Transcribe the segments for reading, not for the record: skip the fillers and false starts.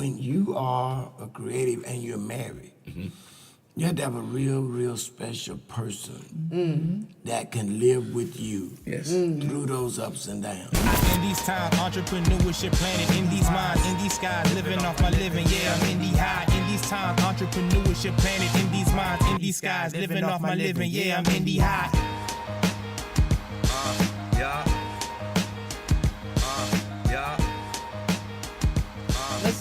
when you are a creative and you're married, you have to have a real special person that can live with you through those ups and downs. In these times, entrepreneurship planted in these minds, in these skies, living off my living. Yeah, I'm in the high. In these times, entrepreneurship planted in these minds, in these skies, living off my living. Yeah, I'm in the high.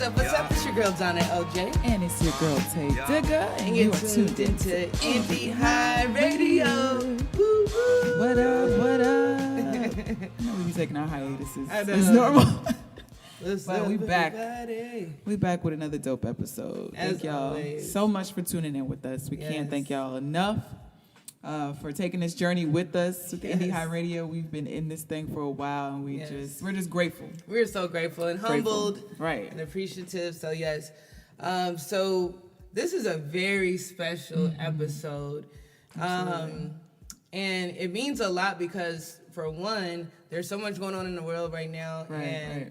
What's up? It's your girl Donna LJ. And it's your girl Tay Digga. And you are tuned into Indie High Radio. Woo, woo. What up? You know we be taking our hiatuses. It's normal. But we back. Everybody? We back with another dope episode. Thank y'all so much for tuning in with us. We can't thank y'all enough for taking this journey with us with the Indie High Radio. We've been in this thing for a while, and we're just grateful. We're so grateful and humbled, right, and appreciative. So yes, so this is a very special episode, and it means a lot because for one, there's so much going on in the world right now, and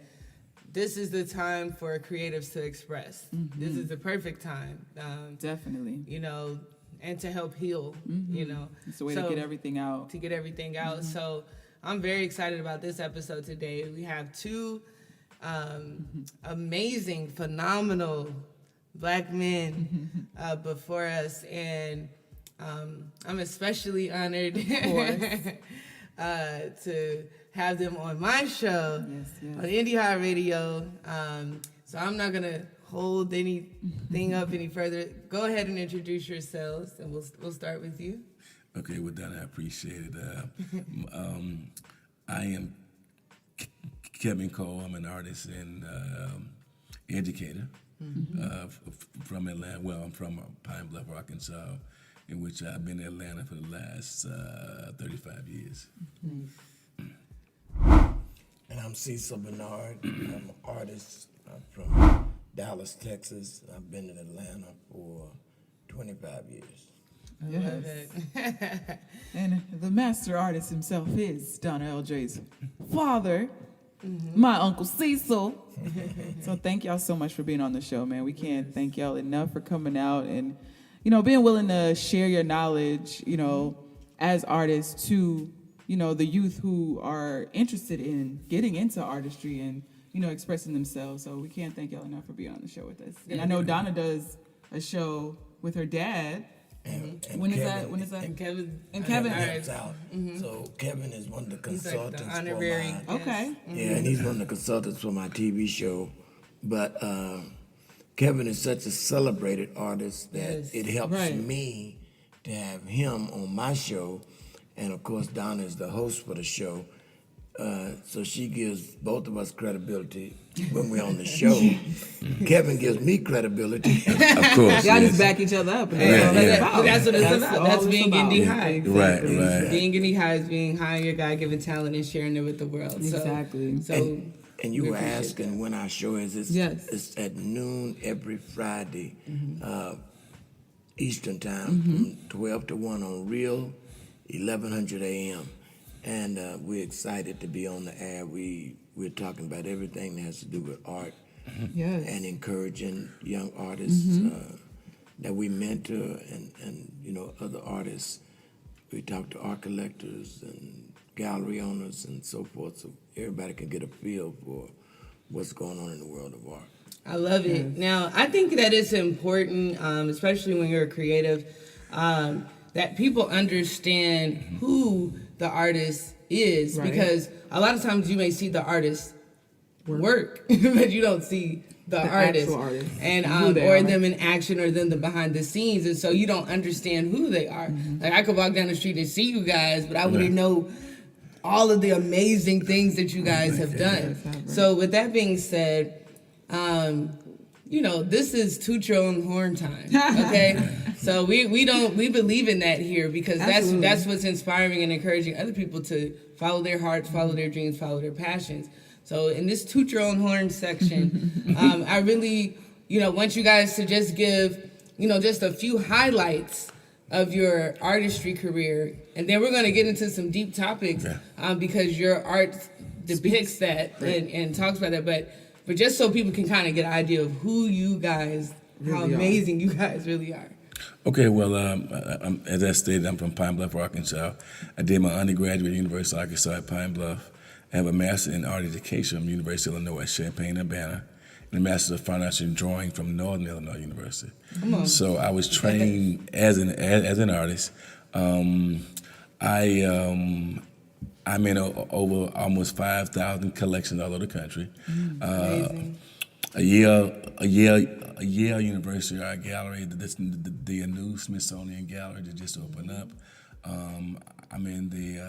this is the time for creatives to express. This is the perfect time. Definitely. You know. And to help heal, you know. It's a way to get everything out. So I'm very excited about this episode today. We have two amazing, phenomenal Black men before us. And I'm especially honored to have them on my show, on Indie High Radio. So I'm not going to hold anything up any further. Go ahead and introduce yourselves, and we'll start with you. Okay, well, Donna, I appreciate it. I am Kevin Cole. I'm an artist and educator from Atlanta. Well, I'm from Pine Bluff, Arkansas, in which I've been in Atlanta for the last 35 years. And I'm Cecil Bernard. I'm an artist from Dallas, Texas. I've been in Atlanta for 25 years. I love it. And the master artist himself is Donna LJ's father, my Uncle Cecil. So thank y'all so much for being on the show, man. We can't thank y'all enough for coming out and, you know, being willing to share your knowledge, you know, as artists to, you know, the youth who are interested in getting into artistry and, you know, expressing themselves. So we can't thank y'all enough for being on the show with us. And I know Donna does a show with her dad. And When Kevin, is that? And Kevin. Helps out. So Kevin is one of the consultants He's like the honorary. for my... Okay. Yeah, and he's one of the consultants for my TV show. But Kevin is such a celebrated artist that it helps me to have him on my show. And of course, Donna is the host for the show. So she gives both of us credibility when we're on the show. Kevin gives me credibility. Of course. Y'all just back each other up. But that's what it's about. That's being Indie High. Exactly. Right. Being Indie High is being high in your God-given talent and sharing it with the world. Exactly. So and you were asking when our show is. It's at noon every Friday, Eastern time, from 12 to 1 on Real, 1100 a.m. And we're excited to be on the air. We're talking about everything that has to do with art and encouraging young artists that we mentor and you know, other artists. We talk to art collectors and gallery owners and so forth, so everybody can get a feel for what's going on in the world of art. I love it. Now, I think that it's important, especially when you're a creative, that people understand who the artist is, because a lot of times you may see the artist work, but you don't see the artist, and or them in action or them behind the scenes, and so you don't understand who they are. Like I could walk down the street and see you guys, but I wouldn't know all of the amazing things that you guys have done. So with that being said, you know, this is toot your own horn time, okay? So we believe in that here because that's what's inspiring and encouraging other people to follow their hearts, follow their dreams, follow their passions. So in this toot your own horn section, I really, you know, want you guys to just give, you know, just a few highlights of your artistry career, and then we're going to get into some deep topics because your art depicts that and talks about that. But but just so people can kind of get an idea of who you guys, how amazing you guys really are. Okay, well, as I stated, I'm from Pine Bluff, Arkansas. I did my undergraduate at University of Arkansas at Pine Bluff. I have a master in art education from University of Illinois at Champaign-Urbana, and a master of fine arts in drawing from Northern Illinois University. So I was trained as an artist. I'm in over almost 5,000 collections all over the country. A Yale University Art Gallery, the new Smithsonian Gallery that just opened up. I'm in the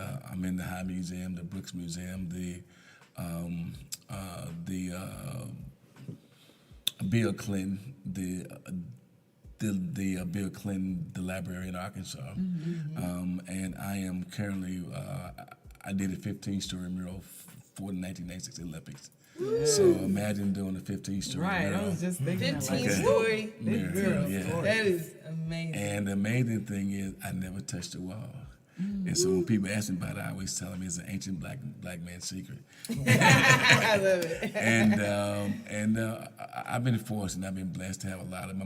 High Museum, the Brooks Museum, the Bill Clinton, the Bill Clinton, the library in Arkansas, and I am currently. I did a 15-story mural for the 1996 Olympics. So imagine doing a 15-story mural. Right, I was just thinking 15-story mural. Yeah. That is amazing. And the amazing thing is, I never touched the wall. And so when people ask me about it, I always tell them it's an ancient black man's secret. I love it. And I've been fortunate and I've been blessed to have a lot of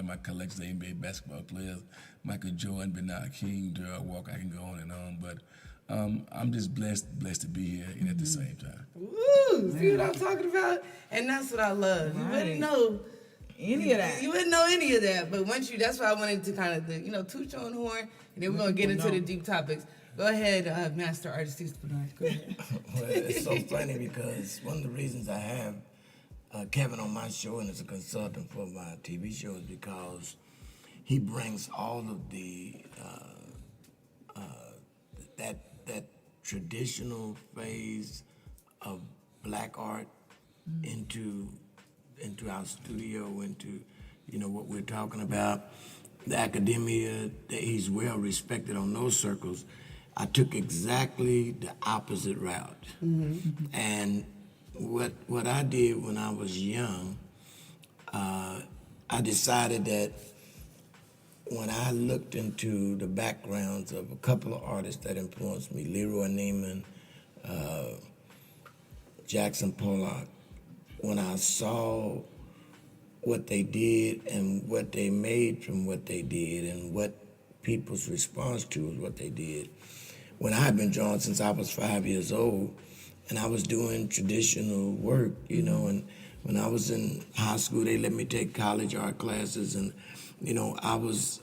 my collections of NBA basketball players, Michael Jordan, Bernard King, Darrell Walker. I can go on and on, but I'm just blessed to be here and at the same time. Woo! See what I'm talking about? And that's what I love. You wouldn't know any of that. You wouldn't know any of that, but once that's why I wanted to kind of, toot your own horn, and then we're going to get into the deep topics. Go ahead, Master Artist Cecil Bernard. Go ahead. Well, it's so funny because one of the reasons I have Kevin on my show and as a consultant for my TV show is because he brings all of the that traditional phase of black art into our studio, into what we're talking about, the academia, that he's well respected on those circles. I took exactly the opposite route. And what I did when I was young, I decided that when I looked into the backgrounds of a couple of artists that influenced me, Leroy Neiman, Jackson Pollock, when I saw what they did and what they made from what they did and what people's response to what they did. When I had been drawing since I was 5 years old, and I was doing traditional work, and when I was in high school, they let me take college art classes, and I was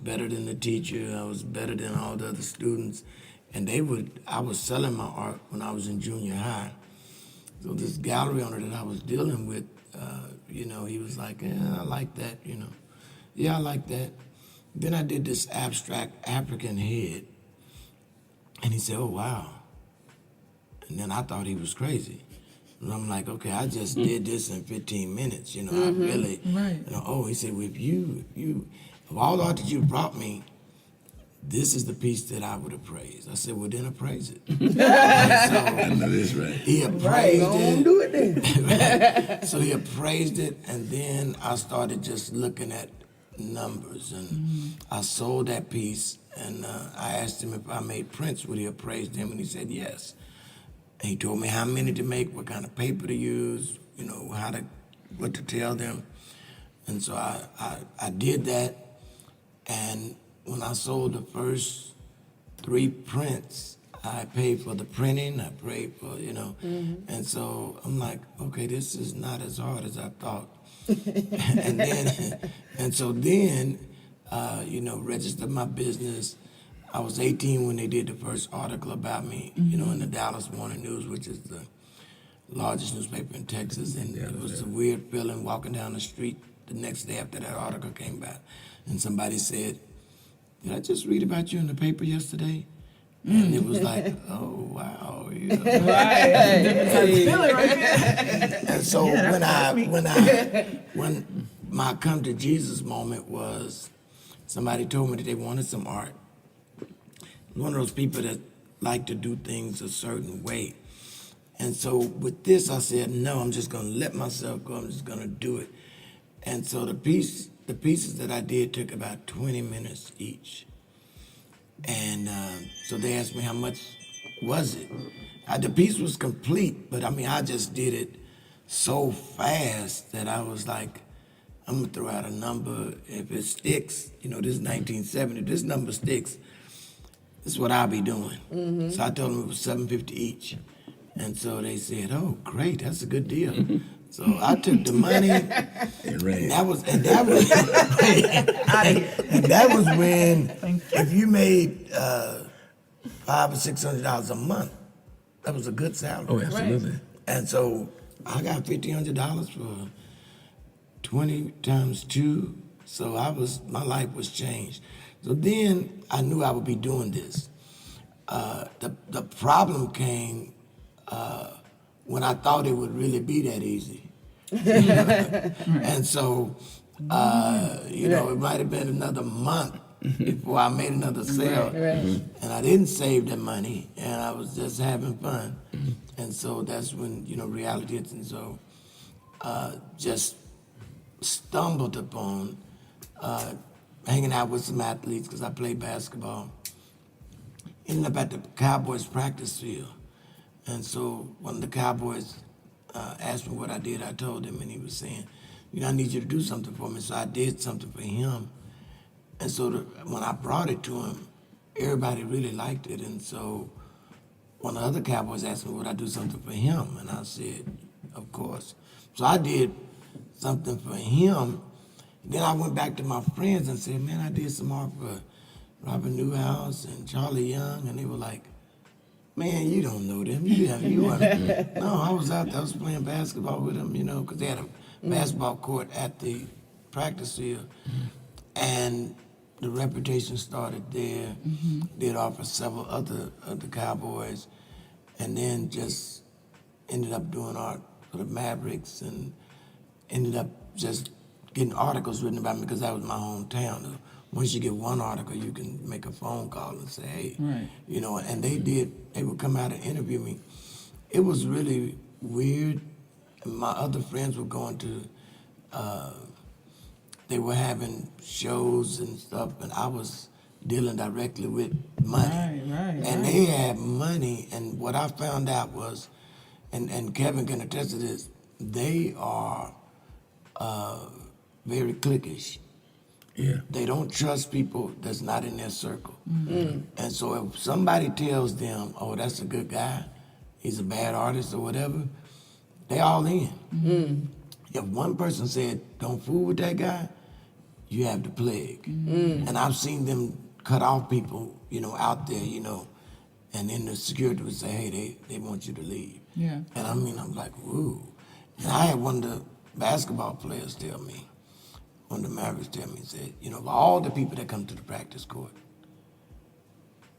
better than the teacher. I was better than all the other students, and I was selling my art when I was in junior high. So this gallery owner that I was dealing with, he was like, I like that, Yeah, I like that. Then I did this abstract African head, and he said, oh, wow. And then I thought he was crazy. And I'm like, okay, I just did this in 15 minutes, I really, he said, well, if you, of all the art that you brought me, this is the piece that I would appraise. I said, well, then appraise it. I know that's right. He appraised it. Do it then. So he appraised it, and then I started just looking at numbers, and I sold that piece, and I asked him if I made prints, would he appraise them, and he said yes. And he told me how many to make, what kind of paper to use, what to tell them. And so I did that, and when I sold the first 3 prints, I paid for the printing, I paid for, and so I'm like, okay, this is not as hard as I thought. and so then, registered my business. I was 18 when they did the first article about me, in the Dallas Morning News, which is the largest newspaper in Texas. And it was a weird feeling walking down the street the next day after that article came out. And somebody said, did I just read about you in the paper yesterday? And it was like, oh, wow. And so when my come to Jesus moment was, somebody told me that they wanted some art. One of those people that like to do things a certain way. And so with this, I said, no, I'm just going to let myself go. I'm just going to do it. And so the pieces that I did took about 20 minutes each. And so they asked me how much was it. The piece was complete, but I just did it so fast that I was like, I'm gonna throw out a number. If it sticks, this is 1970. If this number sticks, this is what I'll be doing. Mm-hmm. So I told them it was $750 each, and so they said, "Oh, great, that's a good deal." So I took the money, and that was when if you made $500 or $600 a month, that was a good salary. Oh, absolutely. Right. And so I got $1,500 for 20 times 2. So my life was changed. So then I knew I would be doing this. The problem came when I thought it would really be that easy. And so, it might have been another month before I made another sale. Right. And I didn't save the money, and I was just having fun. And so that's when, reality hits. And so just stumbled upon hanging out with some athletes because I played basketball. Ended up at the Cowboys practice field. And so one of the Cowboys asked me what I did. I told him, and he was saying, I need you to do something for me. So I did something for him. And so when I brought it to him, everybody really liked it. And so one of the other Cowboys asked me, would I do something for him? And I said, of course. So I did something for him. Then I went back to my friends and said, man, I did some art for Robert Newhouse and Charlie Young. And they were like, man, you don't know them. You weren't. No, I was out there. I was playing basketball with them, because they had a basketball court at the practice field. And the reputation started there. Did offer several other of the Cowboys. And then just ended up doing art for the Mavericks and ended up just getting articles written about me because that was my hometown. Once you get one article, you can make a phone call and say, hey, right. And they would come out and interview me. It was really weird. My other friends were going to, they were having shows and stuff, and I was dealing directly with money. And they had money, and what I found out was, and Kevin can attest to this, they are very cliquish. Yeah. They don't trust people that's not in their circle. And so if somebody tells them, oh, that's a good guy, he's a bad artist or whatever, they all in. If one person said, don't fool with that guy, you have the plague. And I've seen them cut off people, out there, and then the security would say, hey, they want you to leave. Yeah. And I'm like, woo. And I had one of the basketball players tell me, one of the Mavericks tell me, said, of all the people that come to the practice court,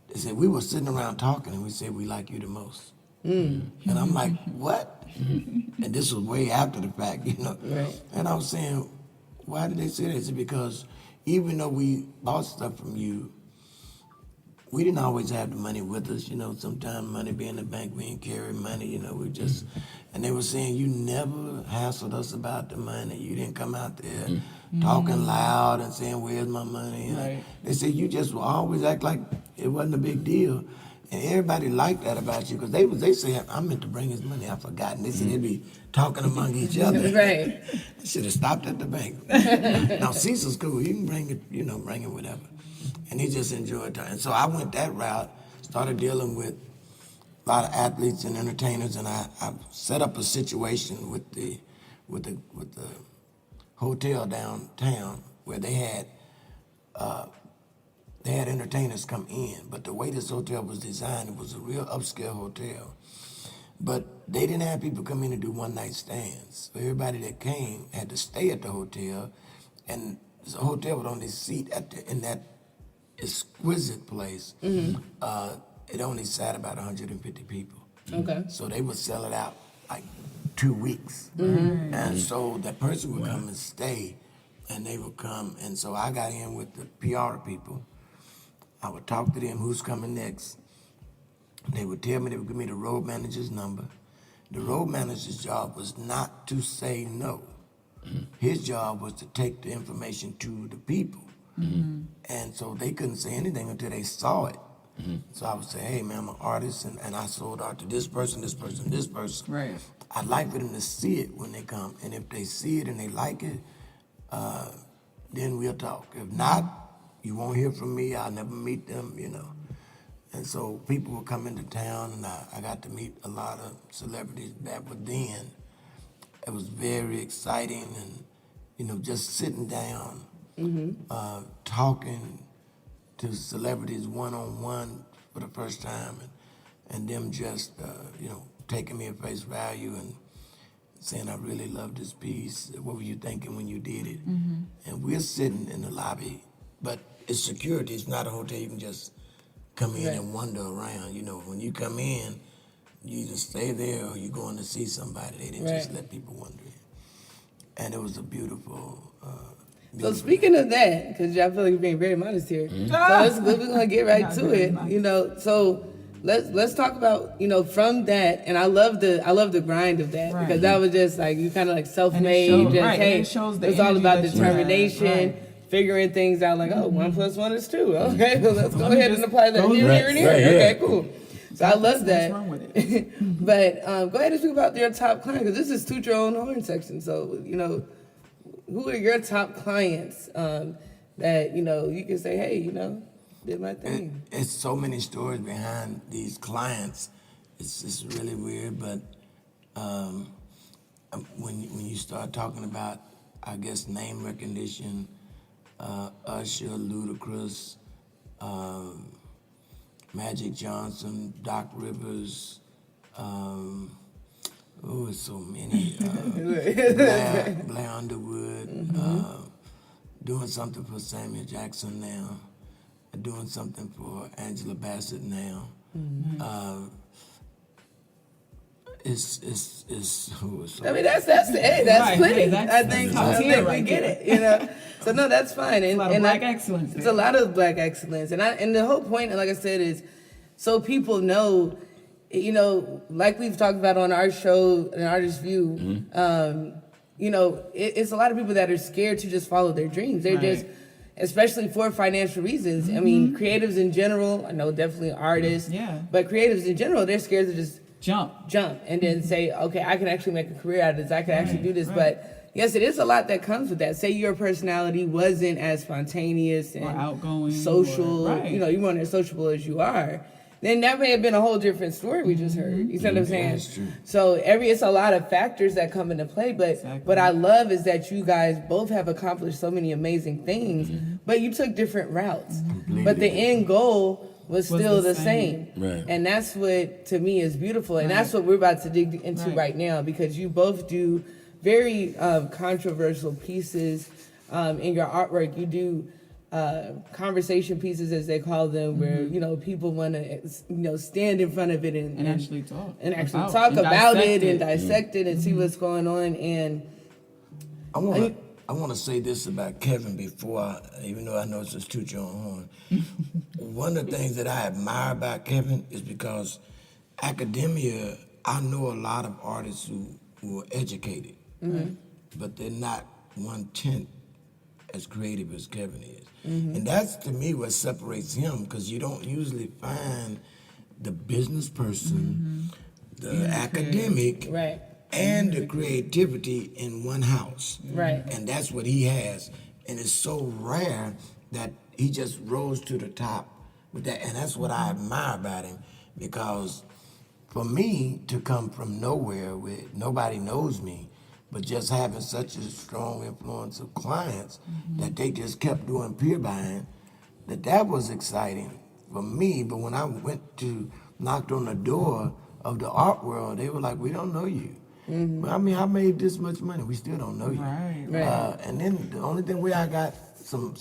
they said, we were sitting around talking and we said, we like you the most. And I'm like, what? And this was way after the fact, Right. And I was saying, why did they say that? They said, because even though we bought stuff from you, we didn't always have the money with us. Sometimes money be in the bank, we didn't carry money, we just, and they were saying, you never hassled us about the money. You didn't come out there talking loud and saying, where's my money? And they said, you just will always act like it wasn't a big deal. And everybody liked that about you, because they said, I meant to bring his money, I forgot. And they said they'd be talking among each other. Right. They should have stopped at the bank. Now, Cecil's cool, you can bring it, bring it whatever. And he just enjoyed that. And so I went that route, started dealing with a lot of athletes and entertainers, and I set up a situation with the hotel downtown where they had entertainers come in. But the way this hotel was designed, it was a real upscale hotel. But they didn't have people come in and do one-night stands. So everybody that came had to stay at the hotel, and the hotel would only seat in that exquisite place. It only sat about 150 people. Okay. So they would sell it out like 2 weeks. And so that person would come and stay, and they would come. And so I got in with the PR people. I would talk to them, who's coming next. They would tell me, they would give me the road manager's number. The road manager's job was not to say no. His job was to take the information to the people. And so they couldn't say anything until they saw it. So I would say, hey man, I'm an artist and I sold art to this person, this person, this person. Right. I'd like for them to see it when they come. And if they see it and they like it, then we'll talk. If not, you won't hear from me. I'll never meet them, you know. And so people will come into town, and I got to meet a lot of celebrities back then. It was very exciting, and, you know, just sitting down, talking to celebrities one-on-one for the first time, and them just, you know, taking me at face value and saying, I really love this piece. What were you thinking when you did it? And we're sitting in the lobby, but it's security. It's not a hotel. You can just come in and wander around. You know, when you come in, you either stay there or you're going to see somebody. They didn't just let people wander in. And it was a beautiful... So speaking of that, because I feel like you're being very modest here, so we're gonna get right to it. You know, so let's talk about, you know, from that, and I love the grind of that because that was just like you kind of like self-made. It shows it's all about determination, figuring things out. Like 1 + 1 is 2. Okay, well, let's go ahead and apply that here and here. Okay, cool. So I love that. What's wrong with it? But go ahead and speak about your top client because this is Toot Your Own Horn section. So you know. Who are your top clients that, you know, you can say, hey, you know, did my thing? It's so many stories behind these clients. It's really weird, but when you start talking about, I guess, name recognition, Usher, Ludacris, Magic Johnson, Doc Rivers, it's so many. Blair Underwood, doing something for Samuel Jackson now, doing something for Angela Bassett now. It's I mean, that's plenty. I think we get it, you know. So no, that's fine. And, a lot of black excellence. It's a lot of black excellence, and the whole point, like I said, is so people know. You know, like we've talked about on our show, An Artist's View, you know, it's a lot of people that are scared to just follow their dreams. They're just, especially for financial reasons. I mean, creatives in general, I know definitely artists, but creatives in general, they're scared to just jump and then say, okay, I can actually make a career out of this. I can actually do this. But yes, it is a lot that comes with that. Say your personality wasn't as spontaneous and or outgoing, social, you know, you weren't as sociable as you are. Then that may have been a whole different story we just heard. You see what I'm saying? That's true. So it's a lot of factors that come into play. But what I love is that you guys both have accomplished so many amazing things, but you took different routes. But the end goal was still the same. Right. And that's what, to me, is beautiful. And that's what we're about to dig into right now, because you both do very controversial pieces in your artwork. You do conversation pieces, as they call them, where you know people want to, you know, stand in front of it and actually talk about it and dissect it and see what's going on. And I want to say this about Kevin before, even though I know it's just Toot Your Own Horn. One of the things that I admire about Kevin is because academia, I know a lot of artists who are educated, but they're not 1/10 as creative as Kevin is. And that's, to me, what separates him, because you don't usually find the business person, the academic, and the creativity in one house. And that's what he has. And it's so rare that he just rose to the top with that. And that's what I admire about him, because for me to come from nowhere where nobody knows me, but just having such a strong influence of clients that they just kept doing peer buying, that was exciting for me. But when I knocked on the door of the art world, they were like, we don't know you. But I mean, I made this much money, we still don't know you. And then the only thing where I got some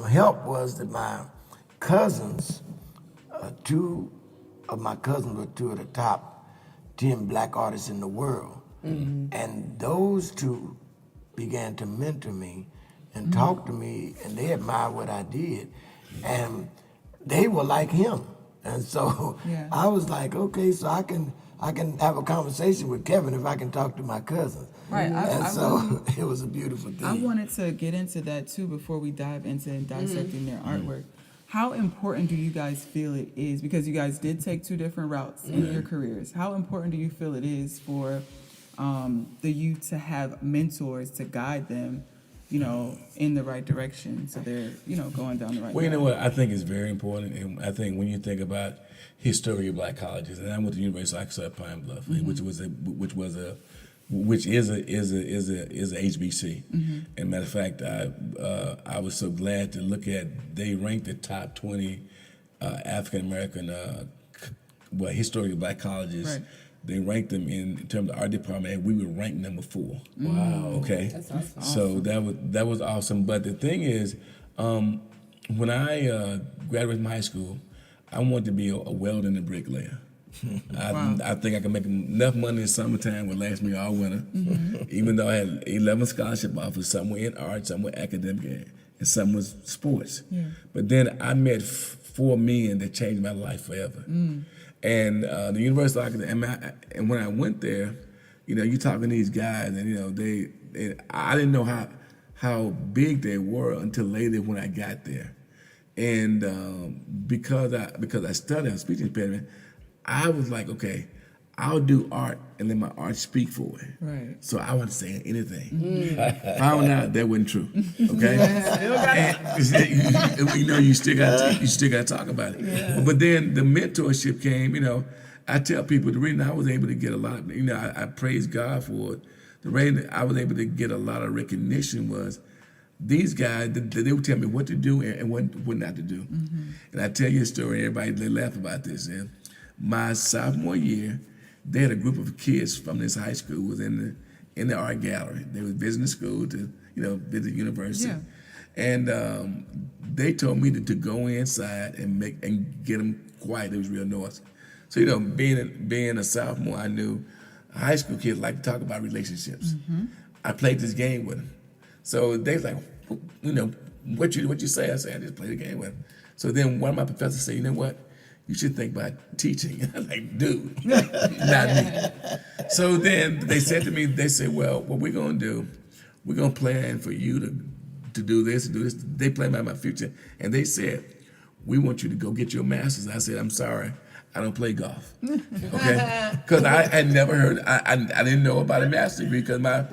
help was that my cousins, two of my cousins were two of the top 10 black artists in the world. And those two began to mentor me and talk to me, and they admired what I did. And they were like him. And so I was like, okay, so I can have a conversation with Kevin if I can talk to my cousins. It was a beautiful thing. I wanted to get into that too before we dive into dissecting their artwork. How important do you guys feel it is? Because you guys did take two different routes in your careers. How important do you feel it is for the youth to have mentors to guide them, in the right direction, so they're, going down the right Well, you path? know what? I think it's very important, and I think when you think about history of black colleges, and I went to the University of Arkansas at Pine Bluff, which is a HBC. And matter of fact, I was so glad to look at, they ranked the top 20 African American historically black colleges. Right. They ranked them in terms of our department, and we were ranked number 4. Wow. Okay. That's awesome. So that was awesome. But the thing is, when I graduated from high school, I wanted to be a welder and a bricklayer. I think I could make enough money in the summertime would last me all winter. Even though I had 11 scholarship offers, some were in art, some were academic, and some was sports. Yeah. But then I met 4 men that changed my life forever. And the University of Arkansas, and when I went there, you talking to these guys, and I didn't know how big they were until later when I got there. And because I studied speech impediment, I was like, okay, I'll do art and let my art speak for it. Right. So I wasn't saying anything. Found out that wasn't true. Okay. And, you still got to talk about it. Yeah. But then the mentorship came. I tell people the reason I was able to get a lot. I praise God for it. The reason I was able to get a lot of recognition was these guys. They would tell me what to do and what not to do. And I tell you a story. Everybody they laugh about this. And my sophomore year, they had a group of kids from this high school was in the art gallery. They was visiting the school to visit university, and they told me to go inside and get them quiet. It was real noisy. So being a sophomore, I knew high school kids like to talk about relationships. I played this game with them, so they was like, what you say? I said, I just played the game with them. So then one of my professors said, you know what? You should think about teaching. I'm like, dude, not me. So then they said to me, well, what we're going to do, we're going to plan for you to do this and do this. They planned about my future. And they said, we want you to go get your master's. I said, I'm sorry, I don't play golf. Okay? Because I had never heard, I didn't know about a master's degree because my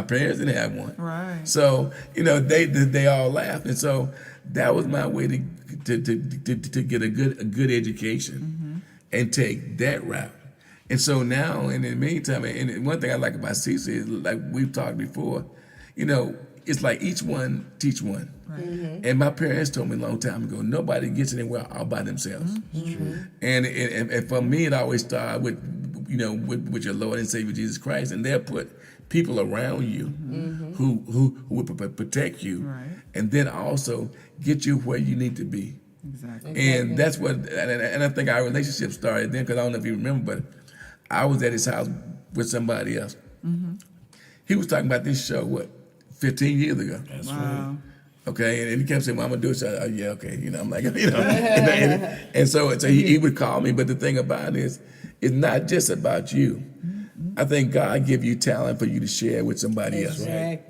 parents didn't have one. Right. So, they all laughed. And so that was my way to get a good education and take that route. And so now, and in the meantime, and one thing I like about Cecil is, like we've talked before, it's like each one teach one. Right. And my parents told me a long time ago, nobody gets anywhere all by themselves. And for me, it always started with your Lord and Savior Jesus Christ, and they'll put people around you who will protect you, right, and then also get you where you need to be. Exactly. And that's what, and I think our relationship started then, because I don't know if you remember, but I was at his house with somebody else. He was talking about this show, 15 years ago. That's Wow. right. Okay, and he kept saying, well, I'm gonna do it. So, oh, yeah, okay. I'm like, and so he would call me. But the thing about it is, it's not just about you. I think God give you talent for you to share with somebody else. Right.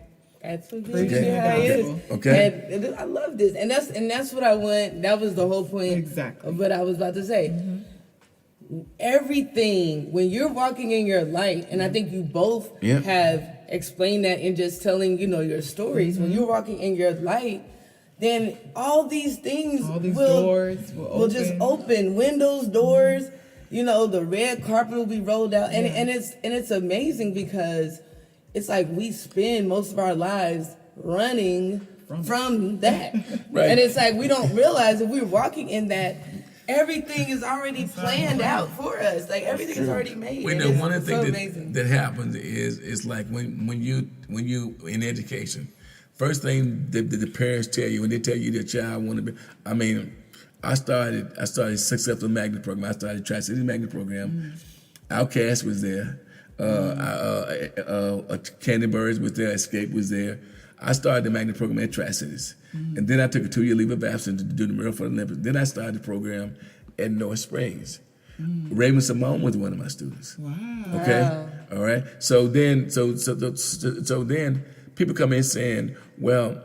That's what Okay. how it is. Okay. And I love this, and that's what I want. That was the whole point Exactly. of what I was about to say. Everything when you're walking in your light, and I think you both have explained that in just telling your stories. When you're walking in your light, then all these things, doors will just open, windows, doors. The red carpet will be rolled out, and it's amazing because it's like we spend most of our lives running from that, Right. and it's like we don't realize if we're walking in that. Everything is already planned out for us. Like everything is already made. One of the so things amazing. that happens is like when you in education, first thing the parents tell you when they tell you their child want to be. I mean, I started Successful Magnet Program. I started Tri-City Magnet Program. Outcast was there. Candy Birds was there. Escape was there. I started the magnet program at Tri-Cities. And then I took a 2-year leave of absence to do the Miracle for the Olympics. Then I started the program at North Springs. Raymond Simone was one of my students. Wow. Okay? All right? So then people come in saying, well,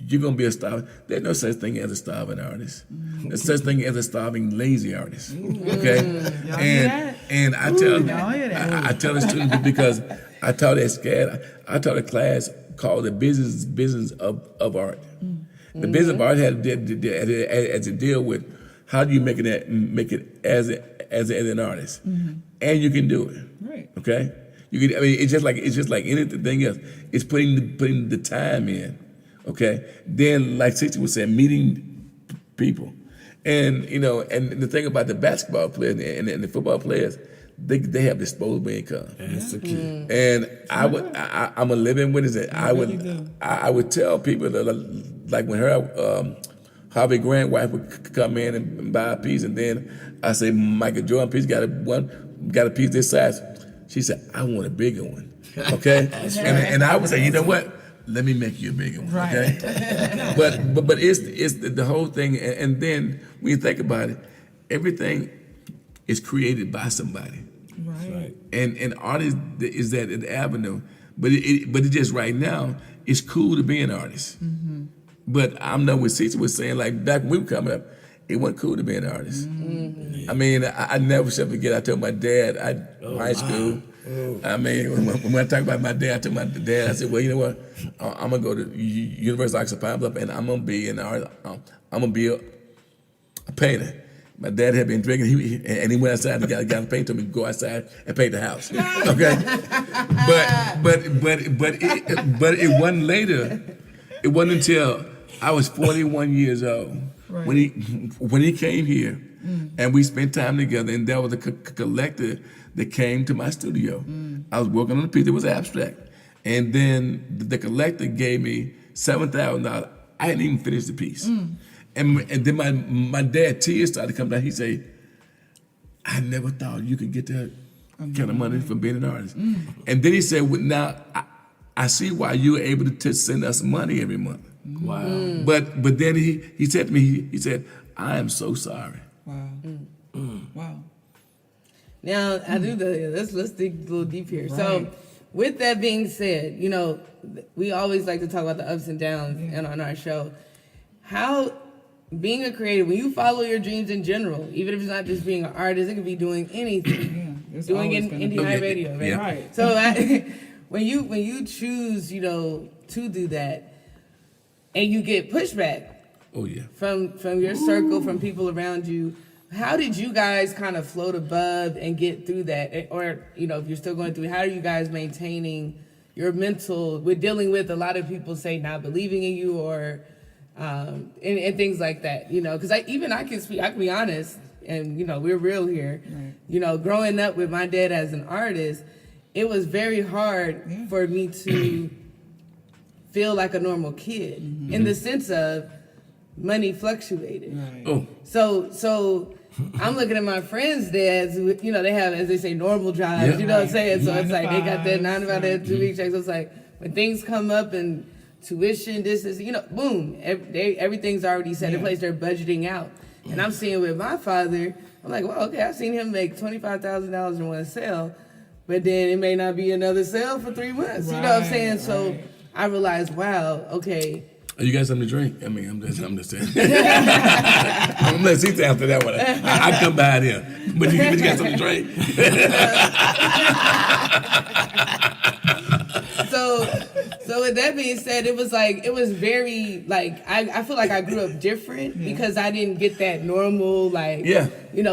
you're gonna be a starving. There's no such thing as a starving artist. There's such thing as a starving lazy artist. Okay, and I tell the students because I taught at SCAD. I taught a class called the business of art. The business of art had to deal with how do you make it as an artist, and you can do it. Right. Okay. You can. I mean, it's just like anything else. It's putting the time in. Okay. Then, like Cecil was saying, meeting people, and and the thing about the basketball players and the football players, they have disposable income. That's the key. And I'm a living witness. I would tell people that, like when her Harvey Grant wife would come in and buy a piece, and then I say Michael Jordan piece got a piece this size. She said, I want a bigger one. Okay? and I would say, you know what? Let me make you a bigger one. Right. Okay? but it's the whole thing, and then when you think about it, everything is created by somebody. Right. And art is that an avenue, but it just right now it's cool to be an artist. But I know what Cecil was saying, like back when we were coming up, it wasn't cool to be an artist. I mean, I never shall forget. I told my dad, high school. I mean, when I talk about my dad, I told my dad, I said, well, you know what? I'm gonna go to University of Arkansas Pine Bluff, and I'm gonna be an art. I'm gonna be a painter. My dad had been drinking, and he went outside and got a paint to me. Go outside and paint the house. Okay, but it wasn't later. It wasn't until I was 41 years old when he came here, and we spent time together. And there was a collector that came to my studio. I was working on a piece that was abstract, and then the collector gave me $7,000. I hadn't even finished the piece. And then my dad, tears started to come down. He said, I never thought you could get that kind of money from being an artist. And then he said, well, now I see why you were able to send us money every month. Wow. But then he said to me, he said, I am so sorry. Wow. Wow. Now, let's dig a little deep here. Right. So, with that being said, we always like to talk about the ups and downs and on our show. How being a creative, when you follow your dreams in general, even if it's not just being an artist, it could be doing anything. Doing indie high radio, right? Yeah. Right. So when you choose, to do that, and you get pushback. Oh yeah. From your circle, from people around you, how did you guys kind of float above and get through that? Or if you're still going through, how are you guys maintaining your mental? We're dealing with a lot of people say not believing in you or. And things like that, because I can speak, I can be honest, and we're real here. Right. Growing up with my dad as an artist, it was very hard for me to feel like a normal kid in the sense of money fluctuated. Right. Oh. So I'm looking at my friends' dads who, they have, as they say, normal jobs. You know what I'm saying? So it's like they got that 9 to 5, that 2 week checks. So it's like when things come up and tuition, this is, boom, everything's already set in place. They're budgeting out. And I'm seeing with my father, I'm like, well, okay, I've seen him make $25,000 in one sale, but then it may not be another sale for 3 months. You know what I'm saying? So I realized, wow, okay. Are you guys something to drink? I mean, I'm just saying. I'm gonna let Cecil after that one. I come by there, but you got something to drink. So with that being said, it was very, I feel like I grew up different because I didn't get that normal,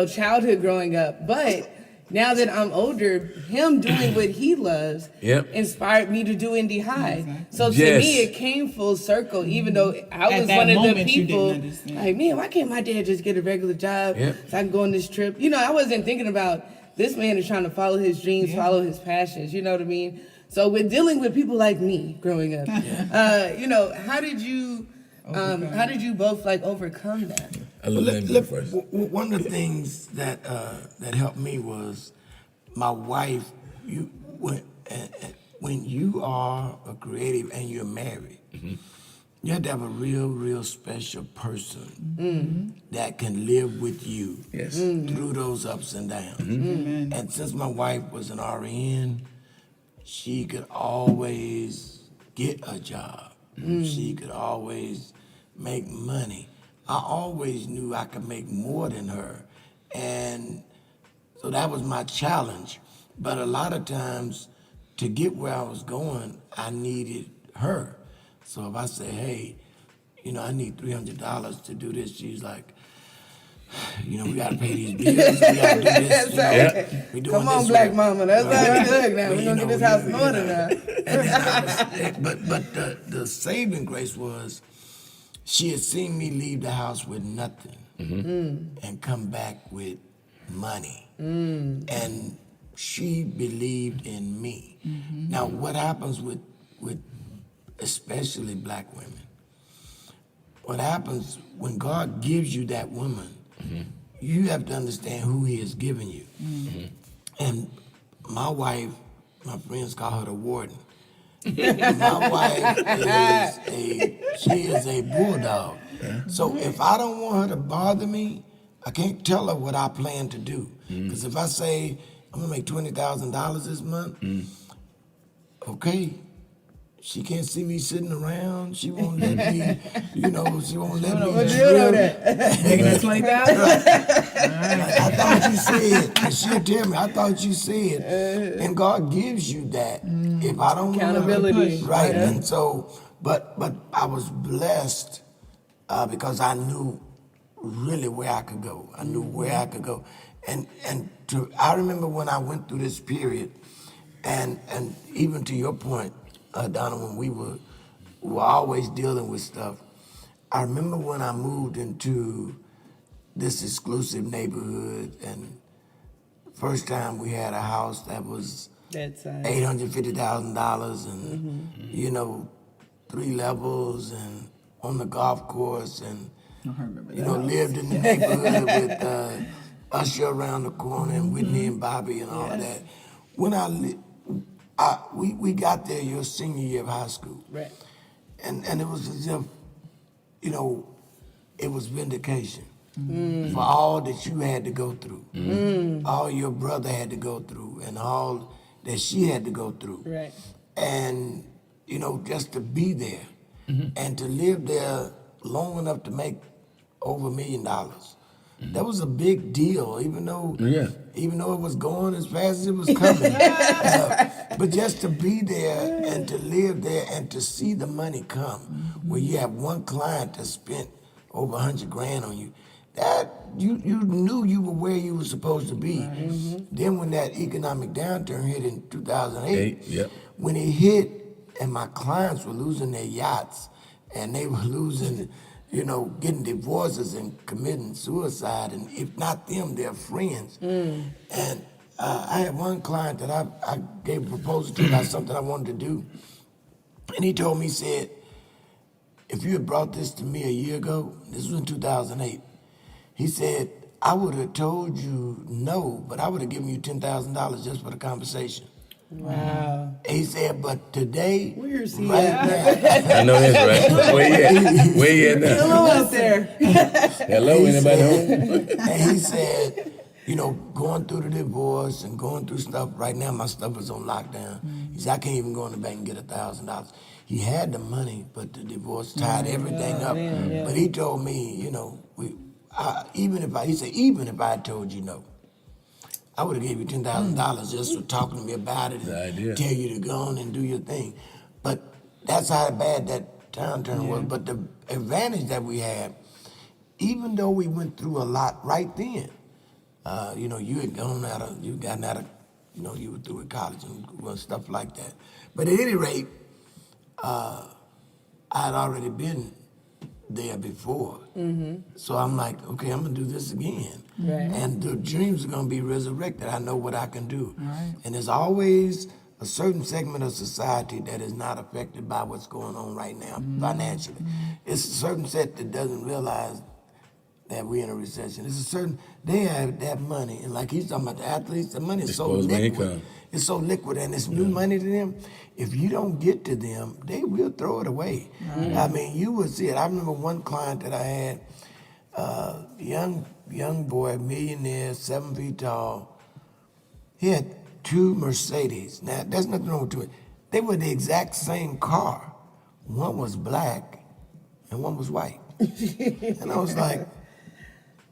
childhood growing up. But now that I'm older, him doing what he loves inspired me to do indie high. Exactly. So to me, it came full circle, even though I was one of the people, like, man, why can't my dad just get a regular job so I can go on this trip? I wasn't thinking about this man is trying to follow his dreams, follow his passions, you know what I mean? So we're dealing with people like me growing up. How did you both overcome that? One of the things that helped me was my wife. When you are a creative and you're married, you have to have a real special person that can live with you through those ups and downs. And since my wife was an RN, she could always get a job. She could always make money. I always knew I could make more than her. And so that was my challenge. But a lot of times, to get where I was going, I needed her. So if I say, hey, I need $300 to do this, she's like, we got to pay these bills. We got to do this. We doing Come on, this black way. mama. That's not good now. Well, We're going to get this house in order now. But the saving grace was she had seen me leave the house with nothing and come back with money. And she believed in me. Now, what happens with especially black women, what happens when God gives you that woman, you have to understand who he has given you. And my wife, my friends call her the warden. My wife is a bulldog. So if I don't want her to bother me, I can't tell her what I plan to do. Because if I say, I'm gonna make $20,000 this month, okay, she can't see me sitting around. She won't let me, she won't let me drill. Making that 20,000. I thought you said, and she'll tell me, I thought you said, and God gives you that. If I don't Accountability. right? And so, but I was blessed because I knew really where I could go. I knew where I could go, and I remember when I went through this period, and even to your point, Donna, when we were always dealing with stuff. I remember when I moved into this exclusive neighborhood, and first time we had a house that was $850,000, and 3 levels, and on the golf course, and lived in the neighborhood with Usher around the corner, and Whitney and Bobby, and all of that. When we got there your senior year of high school, Right. and it was as if, it was vindication for all that you had to go through, all your brother had to go through, and all that she had to go through. Right. And, just to be there and to live there long enough to make over $1 million. That was a big deal, even though it was going as fast as it was coming. But just to be there and to live there and to see the money come, where you have one client that spent over $100,000 on you, that you knew you were where you were supposed to be. Then when that economic downturn hit in 2008, when it hit and my clients were losing their yachts and they were losing, getting divorces and committing suicide, and if not them, their friends. And I had one client that I gave a proposal to about something I wanted to do, and he told me, he said, if you had brought this to me a year ago, this was in 2008, he said, I would have told you no, but I would have given you $10,000 just for the conversation. Wow. He said, but today, Where's he right at? now, I know that's right. Where you at now? Hello out there. Hello, anybody home? and he said, going through the divorce and going through stuff, right now my stuff is on lockdown. He said, I can't even go in the bank and get $1,000. He had the money, but the divorce tied everything up. Man, But he told me, even if I had told you no, I would have gave you $10,000 just for talking to me about it and tell you to go on and do your thing. But that's how bad that downturn was. But the advantage that we had, even though we went through a lot right then, you had gotten out of, you were through with college and stuff like that. But at any rate, I had already been there before. So I'm like, okay, I'm gonna do this again. Right. And the dreams are gonna be resurrected. I know what I can do. And there's always a certain segment of society that is not affected by what's going on right now financially. It's a certain set that doesn't realize that we're in a recession. It's a certain, they have that money, and like he's talking about the athletes, the money is so liquid. It's so liquid, and it's new money to them. If you don't get to them, they will throw it away. I mean, you will see it. I remember one client that I had, young boy, millionaire, 7 feet tall. He had 2 Mercedes. Now, there's nothing wrong with it. They were the exact same car, one was black and one was white. And I was like,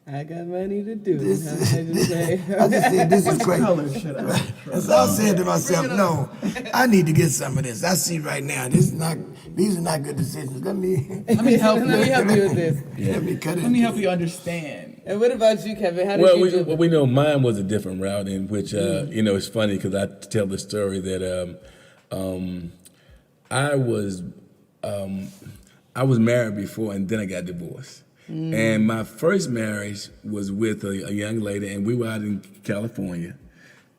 I got money to do. This How is- can I just say? I just said, this is crazy. Color should I? And so I said to myself, no, I need to get some of this. I see right now, these are not good decisions. Let me Let me help you. Let me help you with this. let me cut it. Let me help you understand. And what about you, Kevin? How did Well, you do it? we know mine was a different route in which, you know, it's funny because I tell the story that I was married before and then I got divorced. And my first marriage was with a young lady, and we were out in California.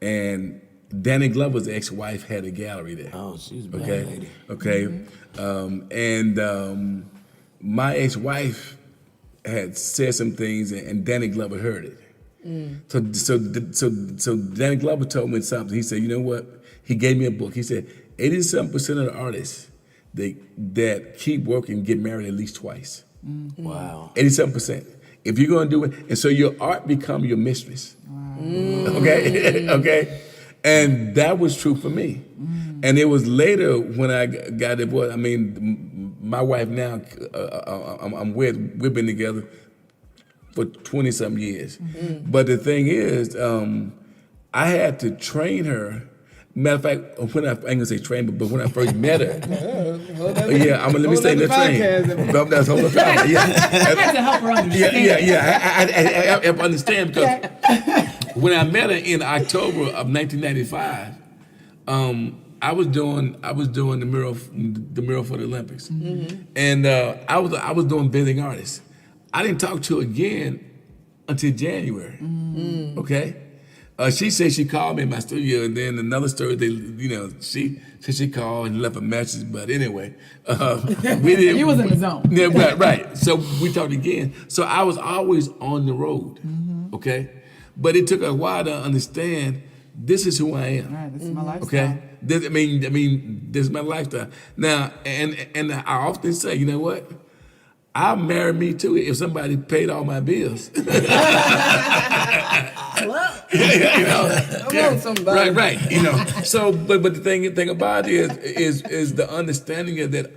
And Danny Glover's ex-wife had a gallery there. Oh, she's a bad Okay. lady. Okay. My ex-wife had said some things, and Danny Glover heard it. So Danny Glover told me something. He said, you know what? He gave me a book. He said, 87% of the artists that keep working get married at least twice. Wow. 87%. If you're going to do it, and so your art become your mistress. Okay, okay, and that was true for me. And it was later when I got divorced. I mean, my wife now, I'm with. We've been together for 20-some years. But the thing is, I had to train her. Matter of fact, when I ain't gonna say train, but when I first met her, let me say the train. That's whole time. Yeah, I had to help her understand. I understand because when I met her in October of 1995, I was doing the mural for the Olympics, and I was doing visiting artists. I didn't talk to her again until January. Okay. She said she called me in my studio, and then another story. She said she called and left a message. But anyway, we didn't. You was in the zone. Yeah, right. So we talked again. So I was always on the road. Okay, but it took a while to understand this is who I am. All right, this is my lifestyle. Okay, this is my lifestyle. Now, and I often say, you know what? I'll marry me too if somebody paid all my bills. Come on, somebody. Right. So, but the thing about it is the understanding of that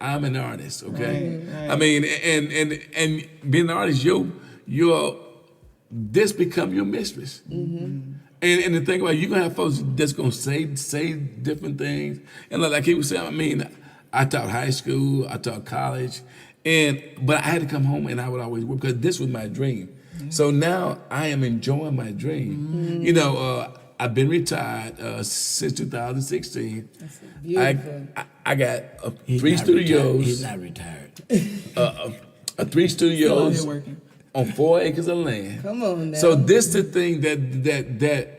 I'm an artist. Okay, Right. I mean, and being an artist, this become your mistress. And the thing about it, you're gonna have folks that's gonna say different things, and like he was saying, I mean, I taught high school, I taught college. But I had to come home and I would always work because this was my dream. So now I am enjoying my dream. I've been retired since 2016. That's beautiful. I got He's 3 not studios. retired. He's not retired. 3 studios Still working. on 4 acres of land. Come on now. So this is the thing that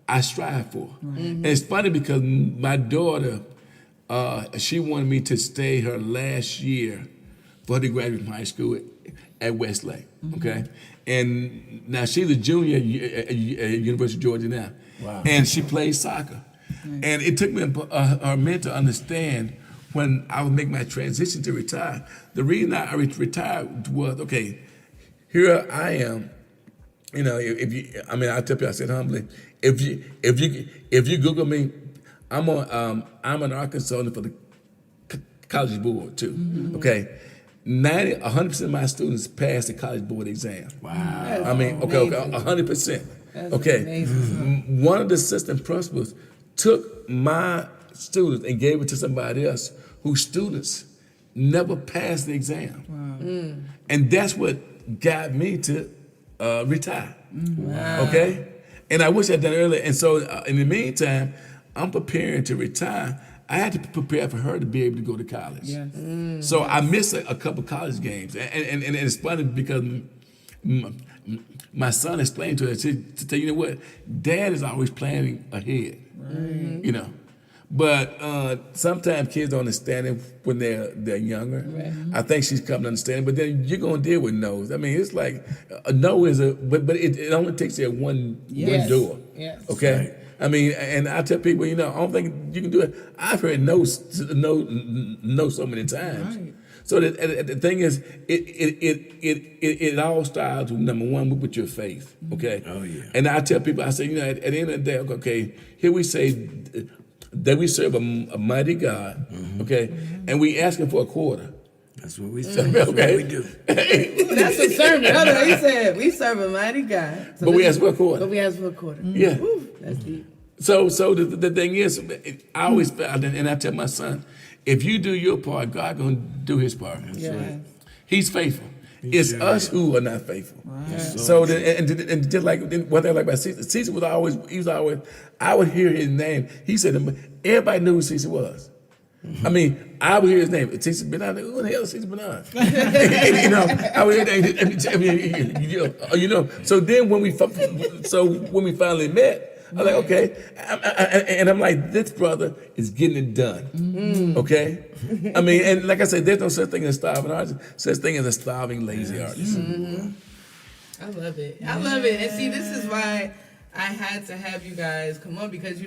I strive for. And it's funny because my daughter, she wanted me to stay her last year for her to graduate from high school at Westlake, okay? And now she's a junior at University of Georgia now. Wow. And she plays soccer. And it took me a minute to understand when I would make my transition to retire. The reason I retired was, okay, here I am. I tell people, I said humbly, if you Google me, I'm an art consultant for the college board too. Okay, 100% of my students pass the college board exam. Wow. I mean, okay, 100%. That's Okay, amazing. one of the assistant principals took my students and gave it to somebody else whose students never passed the exam, and that's what got me to retire. Wow. Okay, and I wish I'd done it earlier. And so, in the meantime, I'm preparing to retire. I had to prepare for her to be able to go to college. Yes. So I missed a couple college games, and it's funny because my son explained to her, to tell you know what, Dad is always planning ahead. Right. But sometimes kids don't understand it when they're younger. Right. I think she's come to understand it, but then you're gonna deal with no's. I mean, it's like a no is but it only takes you one Yes. door. Yes. Okay. Right. I mean, and I tell people, I don't think you can do it. I've heard no so many times. Right. So the thing is, it all starts with number one with your faith. Okay. Oh yeah. And I tell people, I say, at the end of the day, okay, here we say that we serve a mighty God, Okay, and we asking for a quarter. That's what we say. That's what we do. That's a sermon. Hold on, he said we serve a mighty God. So But we ask for a quarter. But we ask for a quarter. Yeah. Ooh, that's deep. So the thing is, I always found, and I tell my son, if you do your part, God gonna do His part. Yeah. He's faithful. It's us who are not faithful. Right. So and just like what I like about Cecil, Cecil was always I would hear his name. He said everybody knew who Cecil was. I mean, I would hear his name. Cecil Bernard. Who the hell is Cecil Bernard? I would hear that. So then when we finally met. I'm like, okay, and I'm like, this brother is getting it done, okay? I mean, and like I said, there's no such thing as starving artist, such thing as a starving, lazy artist. I love it. I love it. And see, this is why I had to have you guys come on because,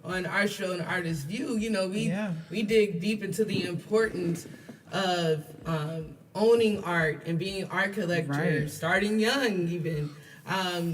on our show, An Artist's View, we dig deep into the importance of owning art and being art collectors, starting young even.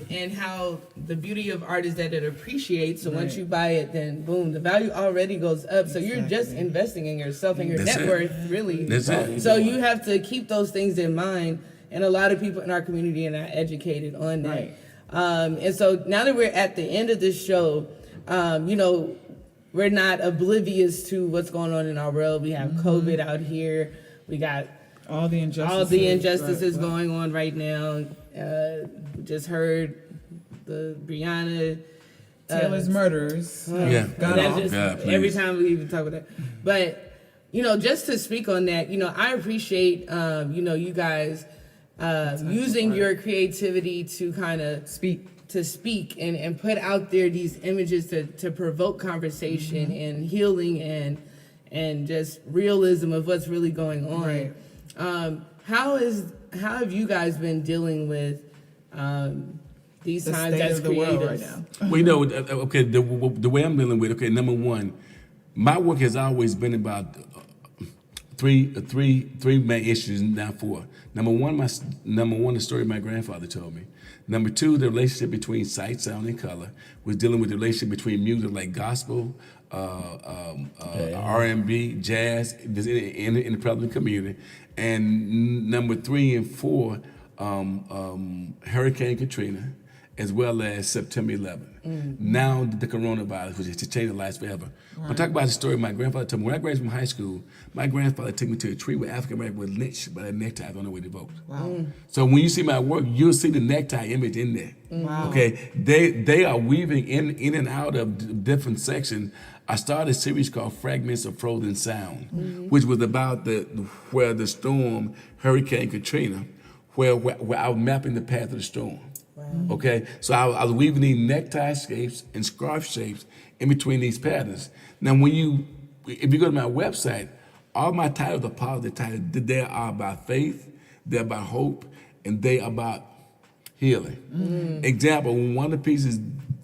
And how the beauty of art is that it appreciates. So once you buy it, then boom, the value already goes up. So you're just investing in yourself and your net worth, really. That's it. So you have to keep those things in mind. And a lot of people in our community are not educated on that. Right. And so now that we're at the end of this show, we're not oblivious to what's going on in our world. We have COVID out here. We got all the injustices going on right now. Just heard the Breonna Taylor's murderers. Every time we even talk about that. But, just to speak on that, I appreciate, you guys using your creativity to kind of speak and put out there these images to provoke conversation and healing and just realism of what's really going on. Right. How have you guys been dealing with these times as creatives right now? We know, okay, the way I'm dealing with, okay, number one, my work has always been about three main issues, now four. Number one, the story my grandfather told me. Number two, the relationship between sight, sound, and color was dealing with the relationship between music like gospel, R&B, jazz, in the prevalent community. And number 3 and 4, Hurricane Katrina, as well as September 11th. Now the coronavirus, which is to change the lives forever. Right. I'm talking about the story my grandfather told me. When I graduated from high school, my grandfather took me to a tree where African Americans were lynched by their neckties on their way to vote. Wow. So when you see my work, you'll see the necktie image in there. Wow. Okay, they are weaving in and out of different sections. I started a series called Fragments of Frozen Sound, which was about where the storm, Hurricane Katrina, where I was mapping the path of the storm. Wow. Okay, so I was weaving these necktie shapes and scarf shapes in between these patterns. Now, if you go to my website, all my titles are positive titles. They are about faith, they're about hope, and they are about healing. Example, one of the pieces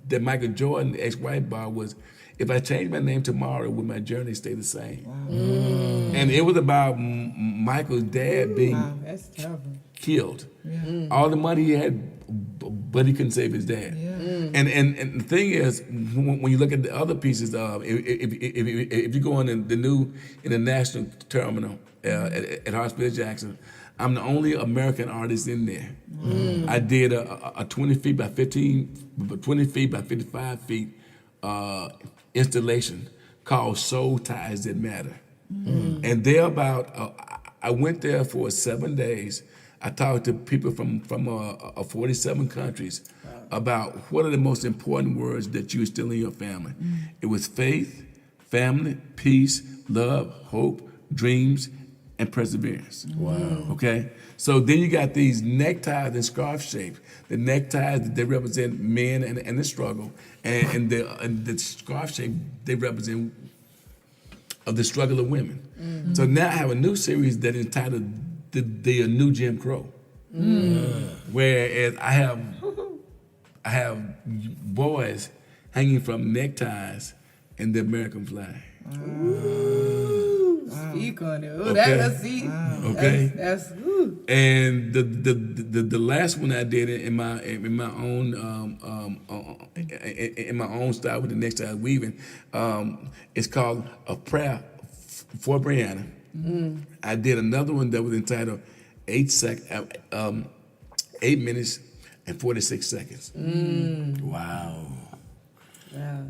that Michael Jordan, the ex-wife, bought was, if I change my name tomorrow, will my journey stay the same? Wow. And it was about Michael's dad being killed. Yeah. All the money he had, but he couldn't save his dad. Yeah. And the thing is, when you look at the other pieces, if you go in the new international terminal at Hartsfield Jackson, I'm the only American artist in there. I did a 20 feet by 55 feet installation called Soul Ties That Matter. And they're about, I went there for 7 days. I talked to people from 47 countries about what are the most important words that you instill in your family. It was faith, family, peace, love, hope, dreams, and perseverance. Wow. Okay? So then you got these neckties and scarf shapes. The neckties, they represent men and the struggle. And the scarf shape, they represent of the struggle of women. So now I have a new series that is entitled The New Jim Crow. Whereas I have boys hanging from neckties and the American flag. Speak on it. Ooh, okay. Okay. That's and the last one I did in my own style with the necktie weaving, it's called A Prayer for Brianna. I did another one that was entitled 8 minutes and 46 seconds. Wow. Yeah.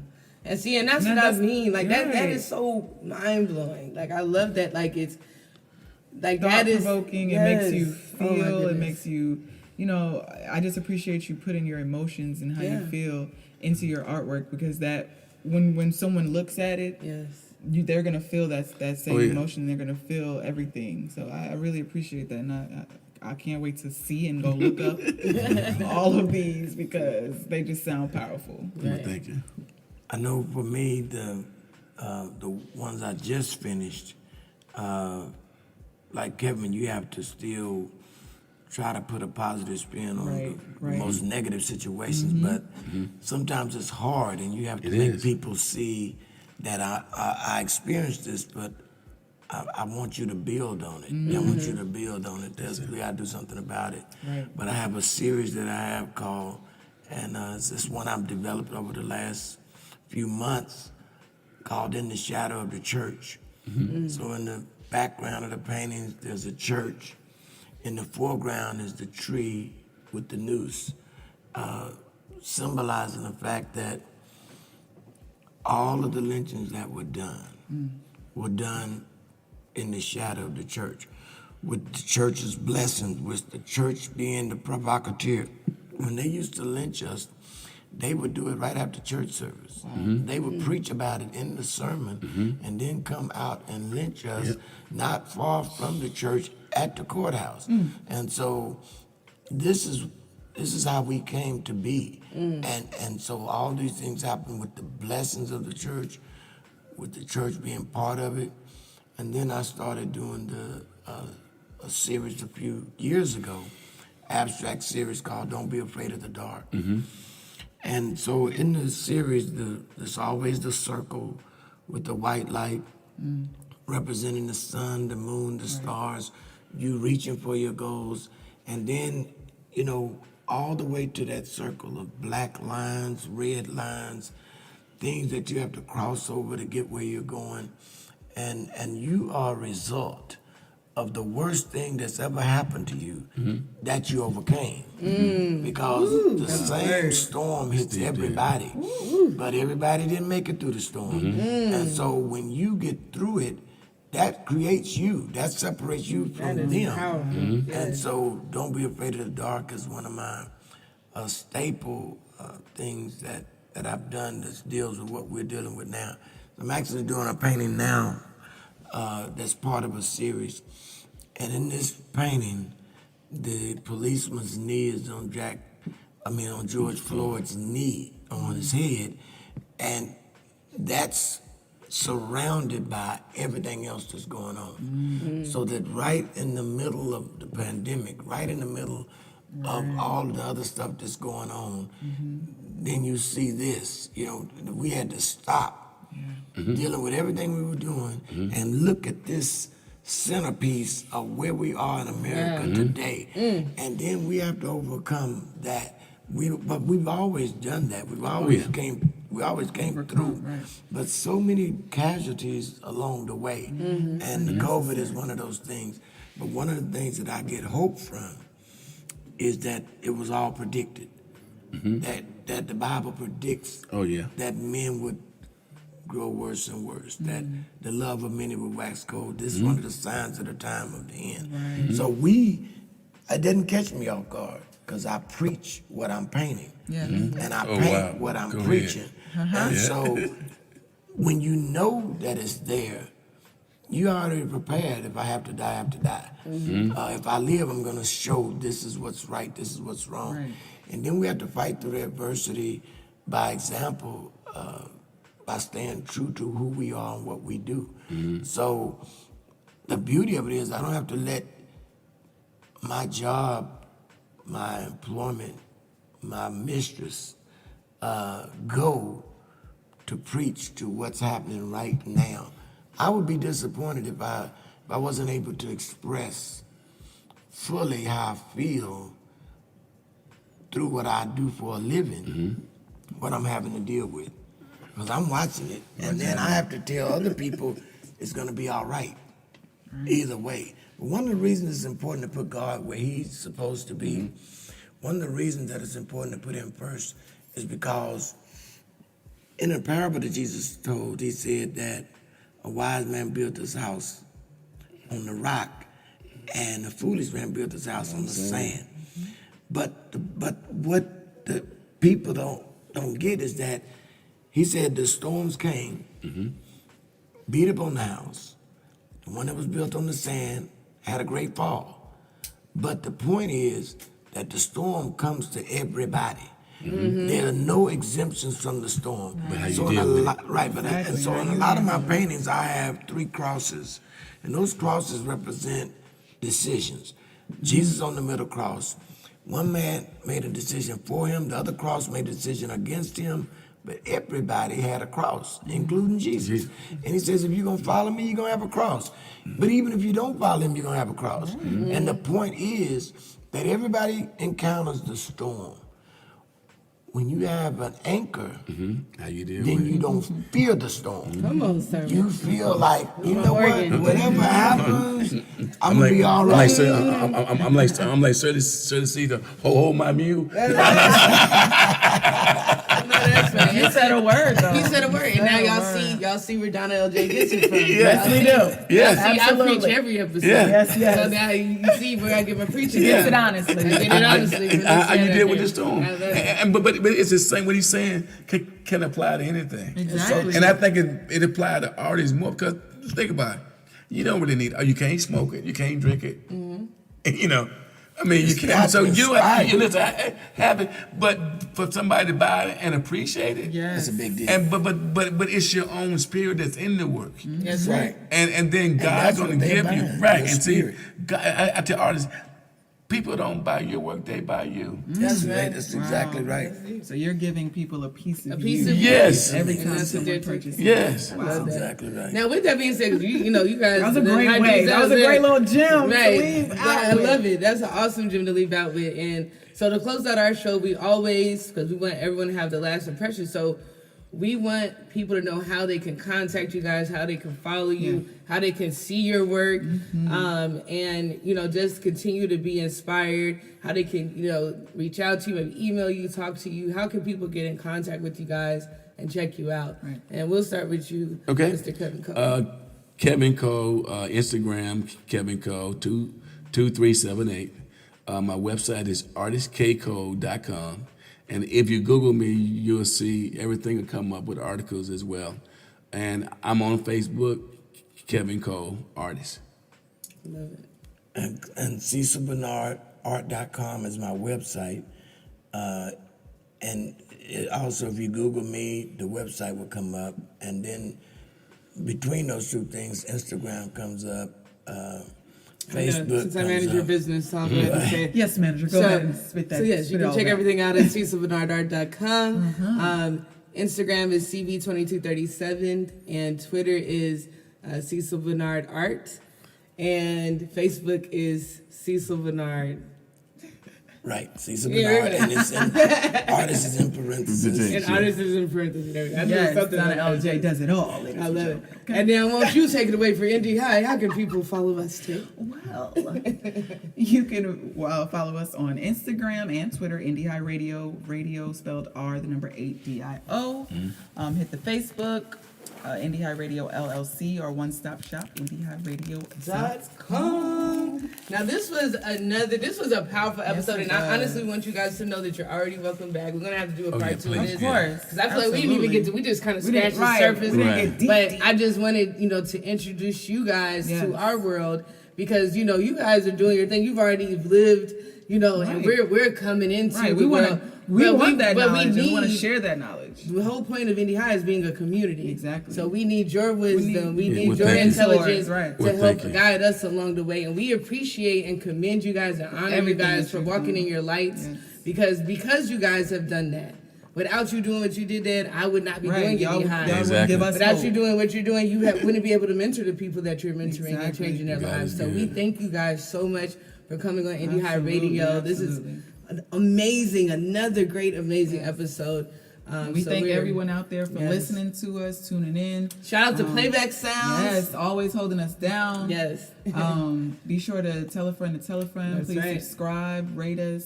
And see, and that's what I mean. Like that is so mind blowing. Like I love that. Like it's like that is thought-provoking. Yes. It makes you Oh, my feel. It goodness. makes you, I just appreciate you putting your emotions and how you feel into your artwork, because that when someone looks at it, Yes. they're gonna feel that same yeah. emotion. They're gonna feel everything. So I really appreciate that, and I can't wait to see and go look up all of these, because they just sound powerful. Well, thank you. I know for me, the ones I just finished, like Kevin, you have to still try to put a positive spin on the most negative situations, but sometimes it's hard, and you have to make people see that I experienced this, but I want you to build on it. I want you to build on it. We got to do something about it. Right. But I have a series that I have called, and it's this one I've developed over the last few months, called In the Shadow of the Church. So in the background of the paintings, there's a church. In the foreground is the tree with the noose, symbolizing the fact that all of the lynchings that were done in the shadow of the church, with the church's blessings, with the church being the provocateur. When they used to lynch us, they would do it right after church service. They would preach about it in the sermon and then come out and lynch us not far from the church at the courthouse. And so this is how we came to be. And so all these things happen with the blessings of the church, with the church being part of it. And then I started doing a series a few years ago, abstract series called Don't Be Afraid of the Dark. And so in the series, there's always the circle with the white light representing the sun, the moon, the stars, you reaching for your goals. And then, all the way to that circle of black lines, red lines, things that you have to cross over to get where you're going. And you are a result of the worst thing that's ever happened to you that you overcame. Because the same storm hits everybody, but everybody didn't make it through the storm. And so when you get through it, that creates you. That separates you from them. And so Don't Be Afraid of the Dark is one of my staple things that I've done that deals with what we're dealing with now. I'm actually doing a painting now that's part of a series. And in this painting, the policeman's knee is on George Floyd's knee on his head. And that's surrounded by everything else that's going on. So that right in the middle of the pandemic, right in the middle of all the other stuff that's going on, then you see this. We had to stop dealing with everything we were doing and look at this centerpiece of where we are in America today. And then we have to overcome that. But we've always done that. We always came through. But so many casualties along the way. And COVID is one of those things. But one of the things that I get hope from is that it was all predicted. That the Bible predicts that men would grow worse and worse, that the love of many would wax cold. This is one of the signs of the time of the end. So it didn't catch me off guard, because I preach what I'm painting. And I paint what I'm preaching. And so when you know that it's there, you're already prepared. If I have to die, I have to die. If I live, I'm going to show this is what's right, this is what's wrong. And then we have to fight through the adversity by example, by staying true to who we are and what we do. So the beauty of it is I don't have to let my job, my employment, my mistress go to preach to what's happening right now. I would be disappointed if I wasn't able to express fully how I feel through what I do for a living, what I'm having to deal with. Because I'm watching it, and then I have to tell other people, it's going to be all right. Either way. But one of the reasons it's important to put God where he's supposed to be, one of the reasons that it's important to put him first is because in a parable that Jesus told, he said that a wise man built his house on the rock and a foolish man built his house on the sand. But what the people don't get is that he said the storms came, beat up on the house. The one that was built on the sand had a great fall. But the point is that the storm comes to everybody. There are no exemptions from the storm. But how you deal with it. Right, but so in a lot of my paintings, I have 3 crosses. And those crosses represent decisions. Jesus on the middle cross. One man made a decision for him, the other cross made a decision against him, but everybody had a cross, including Jesus. And he says, if you're going to follow me, you're going to have a cross. But even if you don't follow him, you're going to have a cross. And the point is that everybody encounters the storm. When you have an anchor, How you deal then with it. you don't fear the storm. Come on, sir. You feel like, you know what, Oregon. whatever happens, I'm going to be all right. I'm like Sir to see the hold my mule. You said a word, though. He said a word, and now y'all see where Donna LJ gets it from. Yes, we do. Yes. See, I Absolutely. preach every episode. Yeah. Yes. So now you see where I get my preaching. Yes, it honestly. I get it honestly. How you deal with the storm? I love it. But it's the same. What he's saying can apply to anything. Exactly. And I think it applies to artists more because think about it. You don't really need. You can't smoke it. You can't drink it. You know. I mean, you can't. So you listen, have it, but for somebody to buy it and appreciate it, That's a big deal. and but it's your own spirit that's in the work, That's right. and then God's that's going what to they give you buy, right. your And see, spirit. God, I tell artists, people don't buy your work; they buy you. That's right. That's exactly right. So you're giving people a piece of piece you. of you. Yes. Every And time that's what they're someone taking. purchases. Yes. That's exactly right. Now, with that being said, you guys. That was a the great hype way. is That was a there. great little gem to Right. leave But out I with. love it. That's an awesome gem to leave out with. And so to close out our show, we always, because we want everyone to have the last impression. So we want people to know how they can contact you guys, how they can follow you, how they can see your work, and just continue to be inspired. How they can reach out to you, maybe email you, talk to you. How can people get in contact with you guys and check you out? Right. And we'll start with you, Okay. Mr. Kevin Cole. Kevin Cole, Instagram, Kevin Cole 2378. My website is artistkcole.com. And if you Google me, you'll see everything will come up with articles as well. And I'm on Facebook, Kevin Cole, artist. Love it. And CecilBernardArt.com is my website. And also, if you Google me, the website will come up. And then between those 2 things, Instagram comes up, Facebook Since I comes manage your up. business, I'm going to say. Yes, manager. Go ahead and spit that. So yes, you spit it can all check back. everything out at CecilBernardArt.com. Instagram is CB2237, and Twitter is Cecil Bernard Art, and Facebook is Cecil Bernard. Right, Cecil Yeah, Bernard, right. and it's artist is in parentheses. And artist is in parentheses. I knew Yes, something Donna like that. LJ does it all. I love it. And now, won't you take it away for Indy High? How can people follow us too? Well, you can follow us on Instagram and Twitter, Indie High Radio, radio spelled R8DIO. Hit the Facebook, Indie High Radio LLC, or one stop shop, IndieHighRadio.com. Now this was a powerful episode, and I honestly want you guys to know that you're already welcome back. We're gonna have to do a part 2 of please. this. Of course. Because I feel like we didn't even get to, we just kind of scratched the surface. We didn't get deep. But I just wanted, to introduce you guys to our world, because, you guys are doing your thing. You've already lived, and we're coming into Right, the world. we want that but knowledge. We want to need- share that knowledge. The whole point of Indie High is being a community. Exactly. So we need your wisdom. We need well, your thank you. intelligence Right. to Well, help thank you. guide us along the way. And we appreciate and commend you guys and honor Everything you guys that for you're walking doing. in your lights. Yes. Because you guys have done that. Without you doing what you did, Dad, I would not be doing Y'all Indie High. wouldn't Exactly. give us Without hope. you doing what you're doing, you wouldn't be able to mentor the people that you're mentoring and Exactly. changing their God lives. is So we good. thank you guys so much for coming on Indie High Absolutely, Radio. This is absolutely. an amazing episode. We so thank we're- everyone out there for Yes. listening to us, tuning in. Shout out to Playback Sounds. Yes, always holding us down. Yes. Be sure to tell a friend to tell a friend. That's Please right. subscribe, rate us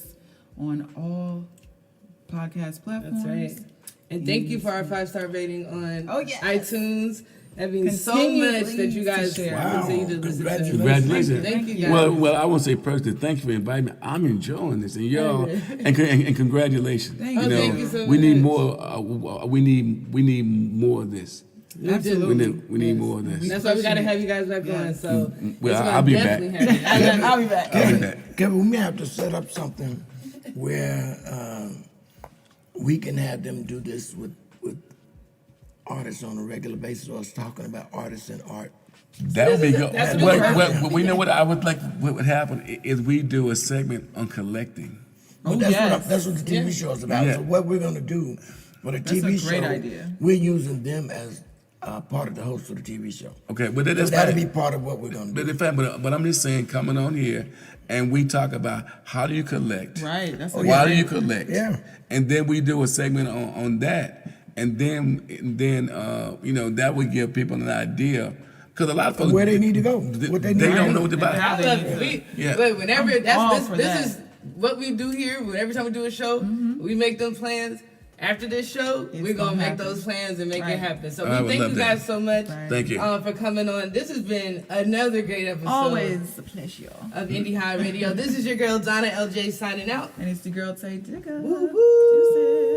on all podcast platforms. That's right. And thank you for our 5-star rating on yes. iTunes. That means so Continue, much that please, you to guys share. continue to listen to. Congratulations. Thank you guys. Well, I want to say personally, thank you for inviting me. I'm enjoying this, and y'all, and congratulations. Thank you. know, Thank you so we need much. more. We need more of this. Absolutely. We need more of this. That's why we got to have you guys back on. So Well, it's gonna I'll be back. definitely happen. I'll be back. Kevin, we may have to set up something where we can have them do this with artists on a regular basis, or us talking about artists and art. That would be good. That's Well, we know what I would like. What would happen is we do a segment on collecting. But that's what the TV show is about. Yeah. So what we're going to do for the TV show, great idea. we're using them as part of the host of the TV show. Okay, but So that's that'll fine. be part of what we're going to do. But in fact, but I'm just saying, coming on here, and we talk about how do you collect, Right. That's why do you collect, Yeah. and then we do a segment on that, and then that would give people an idea, because a lot of folks Where they need to go, what they need to don't do. know what to buy. I love it. Yeah. But whenever all for this that. is what we do here. Every time we do a show, we make them plans. After this show, we're gonna gonna make happen. those plans and make Right. it happen. So I we would thank love you that. guys so much. Thank you. For coming on. This has been another great episode always a pleasure. of Indie High Radio. This is your girl Donna LJ signing out. And it's the girl Tay Digga. Woo-hoo. Deuces.